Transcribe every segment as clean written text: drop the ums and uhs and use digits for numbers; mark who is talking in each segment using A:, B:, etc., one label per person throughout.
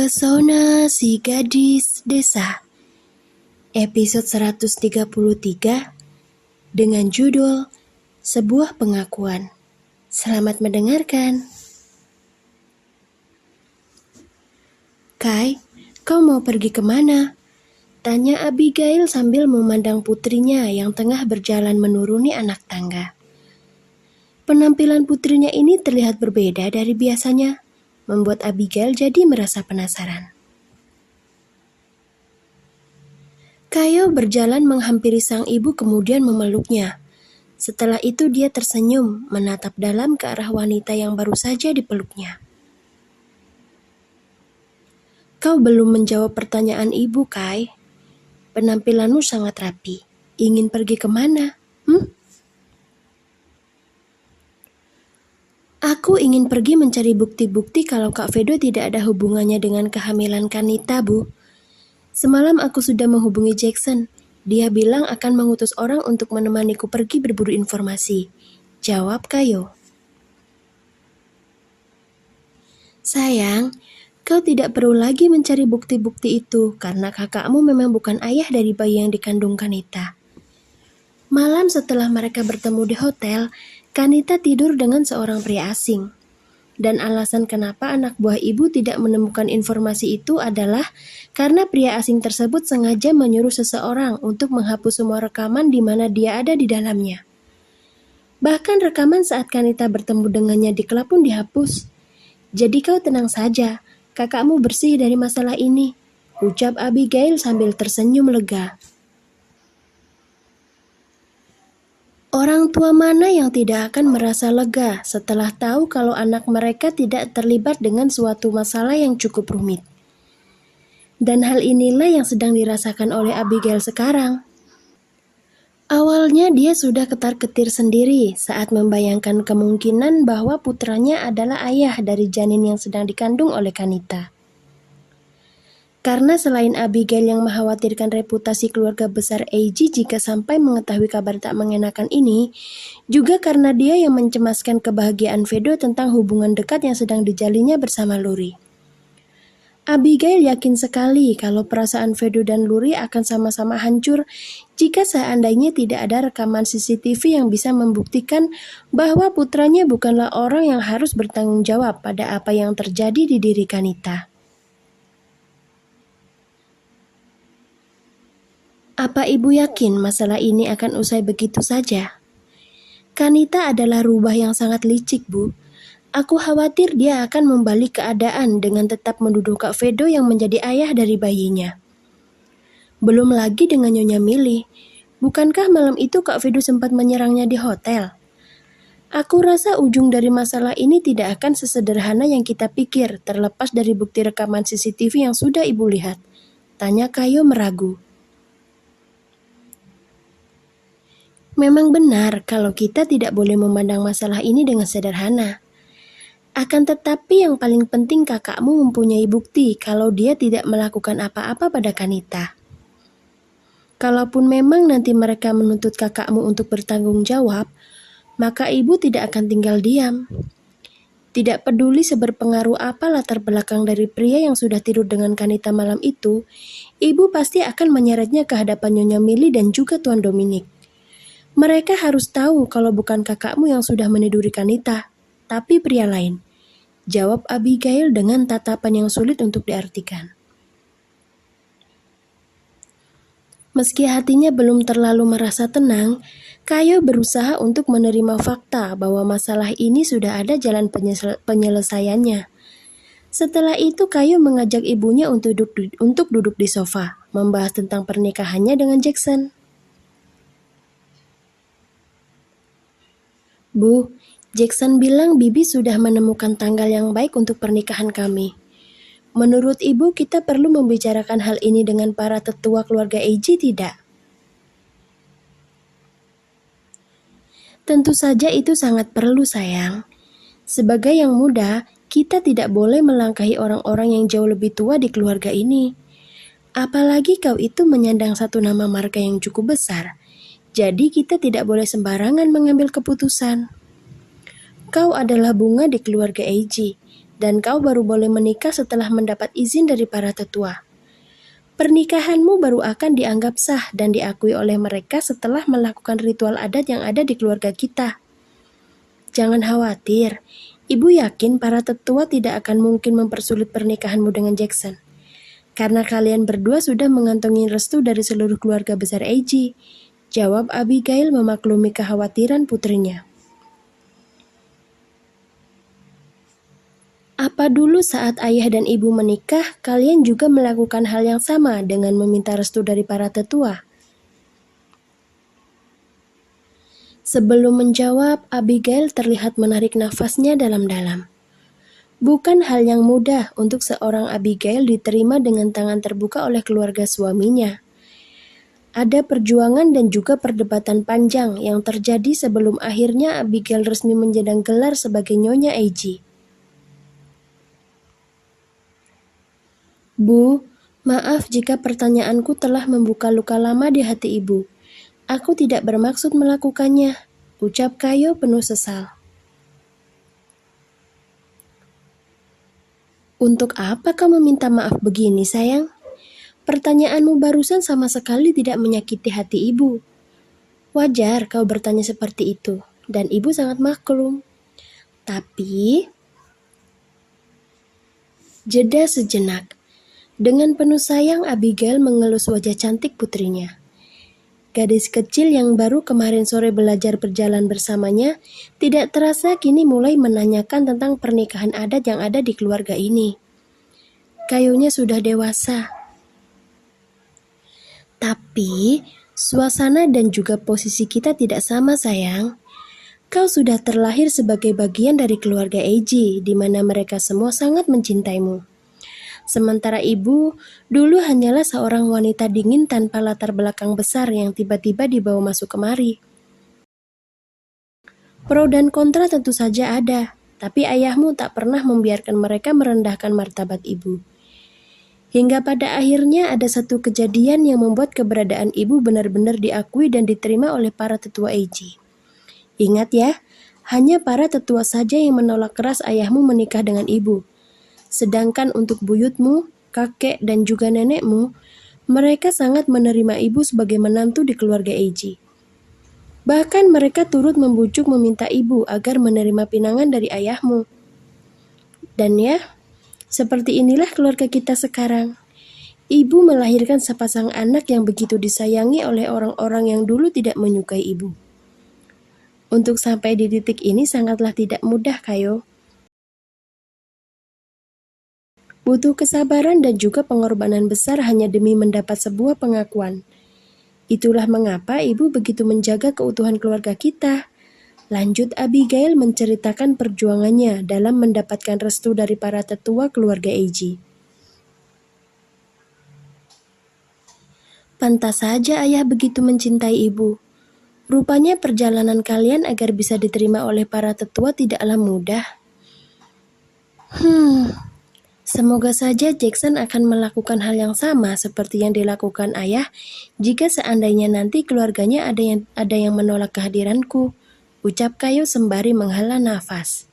A: Pesona si gadis desa, episode 133 dengan judul Sebuah Pengakuan. Selamat mendengarkan. Kai, kau mau pergi kemana? Tanya Abigail sambil memandang putrinya yang tengah berjalan menuruni anak tangga. Penampilan putrinya ini terlihat berbeda dari biasanya, membuat Abigail jadi merasa penasaran. Kayo berjalan menghampiri sang ibu kemudian memeluknya. Setelah itu dia tersenyum menatap dalam ke arah wanita yang baru saja dipeluknya. Kau belum menjawab pertanyaan ibu, Kai. Penampilanmu sangat rapi. Ingin pergi kemana? Aku ingin pergi mencari bukti-bukti kalau Kak Vedo tidak ada hubungannya dengan kehamilan Kanita, Bu. Semalam aku sudah menghubungi Jackson. Dia bilang akan mengutus orang untuk menemaniku pergi berburu informasi. Jawab Kayo. Sayang, kau tidak perlu lagi mencari bukti-bukti itu karena kakakmu memang bukan ayah dari bayi yang dikandung Kanita. Malam setelah mereka bertemu di hotel, Kanita tidur dengan seorang pria asing. Dan alasan kenapa anak buah ibu tidak menemukan informasi itu adalah karena pria asing tersebut sengaja menyuruh seseorang untuk menghapus semua rekaman di mana dia ada di dalamnya. Bahkan rekaman saat Kanita bertemu dengannya di klub pun dihapus. Jadi kau tenang saja, kakakmu bersih dari masalah ini, ucap Abigail sambil tersenyum lega. Orang tua mana yang tidak akan merasa lega setelah tahu kalau anak mereka tidak terlibat dengan suatu masalah yang cukup rumit? Dan hal inilah yang sedang dirasakan oleh Abigail sekarang. Awalnya dia sudah ketar-ketir sendiri saat membayangkan kemungkinan bahwa putranya adalah ayah dari janin yang sedang dikandung oleh Kanita. Karena selain Abigail yang mengkhawatirkan reputasi keluarga besar AG jika sampai mengetahui kabar tak mengenakan ini, juga karena dia yang mencemaskan kebahagiaan Vedo tentang hubungan dekat yang sedang dijalinnya bersama Luri. Abigail yakin sekali kalau perasaan Vedo dan Luri akan sama-sama hancur jika seandainya tidak ada rekaman CCTV yang bisa membuktikan bahwa putranya bukanlah orang yang harus bertanggung jawab pada apa yang terjadi di diri Kanita. Apa ibu yakin masalah ini akan usai begitu saja? Kanita adalah rubah yang sangat licik, Bu. Aku khawatir dia akan membalik keadaan dengan tetap menuduh Kak Vedo yang menjadi ayah dari bayinya. Belum lagi dengan Nyonya Mili. Bukankah malam itu Kak Vedo sempat menyerangnya di hotel? Aku rasa ujung dari masalah ini tidak akan sesederhana yang kita pikir terlepas dari bukti rekaman CCTV yang sudah ibu lihat. Tanya Kayo meragu. Memang benar kalau kita tidak boleh memandang masalah ini dengan sederhana. Akan tetapi yang paling penting kakakmu mempunyai bukti kalau dia tidak melakukan apa-apa pada Kanita. Kalaupun memang nanti mereka menuntut kakakmu untuk bertanggung jawab, maka ibu tidak akan tinggal diam. Tidak peduli seberpengaruh apa latar belakang dari pria yang sudah tidur dengan Kanita malam itu, ibu pasti akan menyeretnya ke hadapan Nyonya Mili dan juga Tuan Dominic. Mereka harus tahu kalau bukan kakakmu yang sudah meniduri Kanita, tapi pria lain. Jawab Abigail dengan tatapan yang sulit untuk diartikan. Meski hatinya belum terlalu merasa tenang, Kayo berusaha untuk menerima fakta bahwa masalah ini sudah ada jalan penyelesaiannya. Setelah itu Kayo mengajak ibunya untuk duduk di sofa, membahas tentang pernikahannya dengan Jackson. Bu, Jackson bilang Bibi sudah menemukan tanggal yang baik untuk pernikahan kami. Menurut ibu kita perlu membicarakan hal ini dengan para tetua keluarga AG tidak? Tentu saja itu sangat perlu sayang. Sebagai yang muda, kita tidak boleh melangkahi orang-orang yang jauh lebih tua di keluarga ini. Apalagi kau itu menyandang satu nama marga yang cukup besar. Jadi kita tidak boleh sembarangan mengambil keputusan. Kau adalah bunga di keluarga AG, dan kau baru boleh menikah setelah mendapat izin dari para tetua. Pernikahanmu baru akan dianggap sah dan diakui oleh mereka setelah melakukan ritual adat yang ada di keluarga kita. Jangan khawatir, Ibu yakin para tetua tidak akan mungkin mempersulit pernikahanmu dengan Jackson. Karena kalian berdua sudah mengantongi restu dari seluruh keluarga besar AJ, jawab Abigail memaklumi kekhawatiran putrinya. Apa dulu saat ayah dan ibu menikah, kalian juga melakukan hal yang sama dengan meminta restu dari para tetua? Sebelum menjawab, Abigail terlihat menarik nafasnya dalam-dalam. Bukan hal yang mudah untuk seorang Abigail diterima dengan tangan terbuka oleh keluarga suaminya. Ada perjuangan dan juga perdebatan panjang yang terjadi sebelum akhirnya Abigail resmi menjadang gelar sebagai Nyonya AJ. Bu, maaf jika pertanyaanku telah membuka luka lama di hati ibu. Aku tidak bermaksud melakukannya, ucap Kayo penuh sesal. Untuk apa kau meminta maaf begini, sayang? Pertanyaanmu barusan sama sekali tidak menyakiti hati ibu. Wajar kau bertanya seperti itu, dan ibu sangat maklum. Tapi, jeda sejenak. Dengan penuh sayang, Abigail mengelus wajah cantik putrinya. Gadis kecil yang baru kemarin sore belajar berjalan bersamanya tidak terasa kini mulai menanyakan tentang pernikahan adat yang ada di keluarga ini. Kayunya sudah dewasa. Tapi, suasana dan juga posisi kita tidak sama, sayang. Kau sudah terlahir sebagai bagian dari keluarga AJ, di mana mereka semua sangat mencintaimu. Sementara ibu, dulu hanyalah seorang wanita dingin tanpa latar belakang besar yang tiba-tiba dibawa masuk kemari. Pro dan kontra tentu saja ada, tapi ayahmu tak pernah membiarkan mereka merendahkan martabat ibu. Hingga pada akhirnya ada satu kejadian yang membuat keberadaan ibu benar-benar diakui dan diterima oleh para tetua AJ. Ingat ya, hanya para tetua saja yang menolak keras ayahmu menikah dengan ibu. Sedangkan untuk buyutmu, kakek, dan juga nenekmu, mereka sangat menerima ibu sebagai menantu di keluarga AJ. Bahkan mereka turut membujuk meminta ibu agar menerima pinangan dari ayahmu. Dan ya, seperti inilah keluarga kita sekarang. Ibu melahirkan sepasang anak yang begitu disayangi oleh orang-orang yang dulu tidak menyukai ibu. Untuk sampai di titik ini sangatlah tidak mudah, Kayo. Butuh kesabaran dan juga pengorbanan besar hanya demi mendapat sebuah pengakuan. Itulah mengapa ibu begitu menjaga keutuhan keluarga kita. Lanjut Abigail menceritakan perjuangannya dalam mendapatkan restu dari para tetua keluarga AJ. Pantas saja ayah begitu mencintai ibu. Rupanya perjalanan kalian agar bisa diterima oleh para tetua tidaklah mudah. Semoga saja Jackson akan melakukan hal yang sama seperti yang dilakukan ayah jika seandainya nanti keluarganya ada yang menolak kehadiranku, ucap Kayo sembari menghela nafas.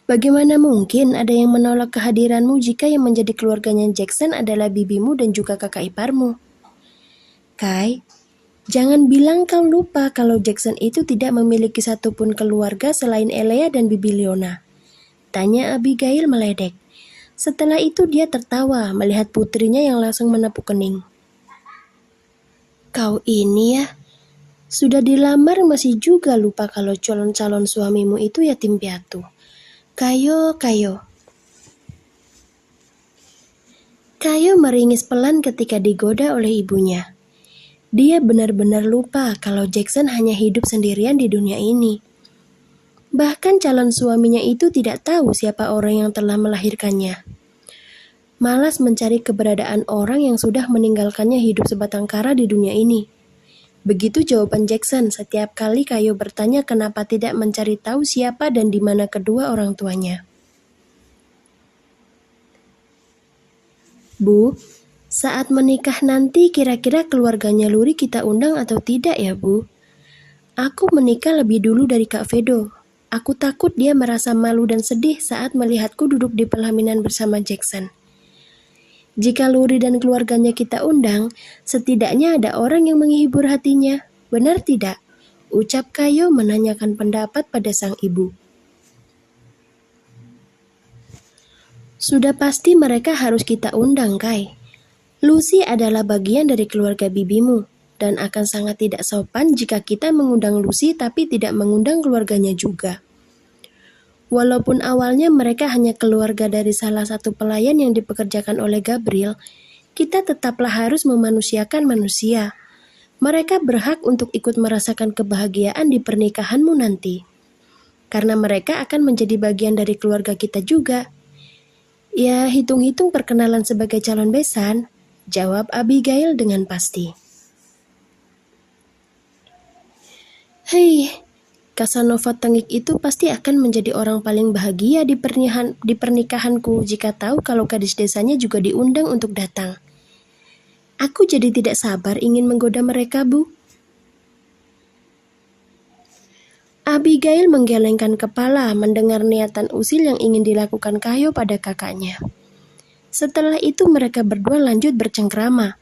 A: Bagaimana mungkin ada yang menolak kehadiranmu jika yang menjadi keluarganya Jackson adalah bibimu dan juga kakak iparmu? Kai, jangan bilang kau lupa kalau Jackson itu tidak memiliki satupun keluarga selain Elea dan Bibi Leona. Tanya Abigail meledek. Setelah itu dia tertawa melihat putrinya yang langsung menepuk kening. Kau ini ya, sudah dilamar masih juga lupa kalau calon-calon suamimu itu yatim piatu. Kayo. Kayo meringis pelan ketika digoda oleh ibunya. Dia benar-benar lupa kalau Jackson hanya hidup sendirian di dunia ini. Bahkan calon suaminya itu tidak tahu siapa orang yang telah melahirkannya. Malas mencari keberadaan orang yang sudah meninggalkannya hidup sebatang kara di dunia ini. Begitu jawaban Jackson setiap kali Kayo bertanya kenapa tidak mencari tahu siapa dan di mana kedua orang tuanya. Bu, saat menikah nanti kira-kira keluarganya Luri kita undang atau tidak ya, Bu? Aku menikah lebih dulu dari Kak Vedo. Aku takut dia merasa malu dan sedih saat melihatku duduk di pelaminan bersama Jackson. Jika Luri dan keluarganya kita undang, setidaknya ada orang yang menghibur hatinya. Benar tidak? Ucap Kayo menanyakan pendapat pada sang ibu. Sudah pasti mereka harus kita undang, Kai. Lucy adalah bagian dari keluarga bibimu, dan akan sangat tidak sopan jika kita mengundang Lucy tapi tidak mengundang keluarganya juga. Walaupun awalnya mereka hanya keluarga dari salah satu pelayan yang dipekerjakan oleh Gabriel, kita tetaplah harus memanusiakan manusia. Mereka berhak untuk ikut merasakan kebahagiaan di pernikahanmu nanti. Karena mereka akan menjadi bagian dari keluarga kita juga. Ya, hitung-hitung perkenalan sebagai calon besan, jawab Abigail dengan pasti. Hei, Casanova tengik itu pasti akan menjadi orang paling bahagia di pernikahanku jika tahu kalau gadis desanya juga diundang untuk datang. Aku jadi tidak sabar ingin menggoda mereka, Bu. Abigail menggelengkan kepala mendengar niatan usil yang ingin dilakukan Kayo pada kakaknya. Setelah itu mereka berdua lanjut bercengkrama,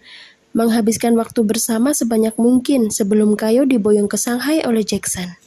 A: menghabiskan waktu bersama sebanyak mungkin sebelum Kayo diboyong ke Shanghai oleh Jackson.